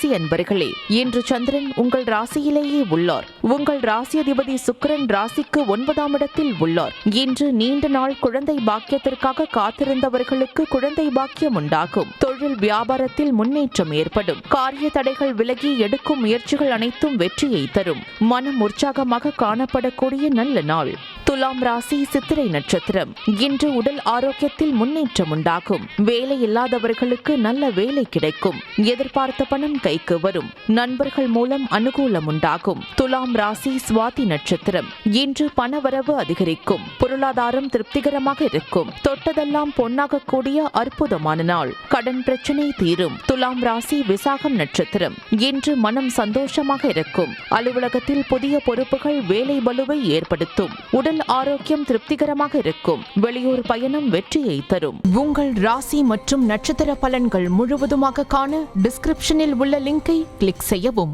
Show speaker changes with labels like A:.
A: ராசி அன்பர்களே, இன்று சந்திரன் உங்கள் ராசியிலேயே உள்ளார். உங்கள் ராசியதிபதி சுக்கிரன் ராசிக்கு 9ஆம் இடத்தில் உள்ளார். இன்று நீண்ட நாள் குழந்தை பாக்கியத்திற்காக காத்திருந்தவர்களுக்கு குழந்தை பாக்கியம் உண்டாகும். தொழில் வியாபாரத்தில் முன்னேற்றம் ஏற்படும். காரிய தடைகள் விலகி எடுக்கும் முயற்சிகள் அனைத்தும் வெற்றியை தரும். மனம் உற்சாகமாக காணப்படக்கூடிய நல்ல நாள். துலாம் ராசி சித்திரை நட்சத்திரம். இன்று உடல் ஆரோக்கியத்தில் முன்னேற்றம் உண்டாகும். வேலை இல்லாதவர்களுக்கு நல்ல வேலை கிடைக்கும். எதிர்பார்த்த பணம் கைக்கு வரும். நண்பர்கள் மூலம் அனுகூலம் உண்டாகும். துலாம் ராசி சுவாதி நட்சத்திரம். இன்று பணவரவு அதிகரிக்கும். பொருளாதாரம் திருப்திகரமாக இருக்கும். தொட்டதெல்லாம் பொன்னாகக்கூடிய அற்புதமான நாள். கடன் பிரச்சனை தீரும். துலாம் ராசி விசாகம் நட்சத்திரம். இன்று மனம் சந்தோஷமாக இருக்கும். அலுவலகத்தில் புதிய பொறுப்புகள் வேலை பளுவை ஏற்படுத்தும். உடல் ஆரோக்கியம் திருப்திகரமாக இருக்கும். வெளியூர் பயணம் வெற்றியை தரும். உங்கள் ராசி மற்றும் நட்சத்திர பலன்கள் முழுவதுமாக காண டிஸ்கிரிப்ஷனில் உள்ள லிங்கை கிளிக் செய்யவும்.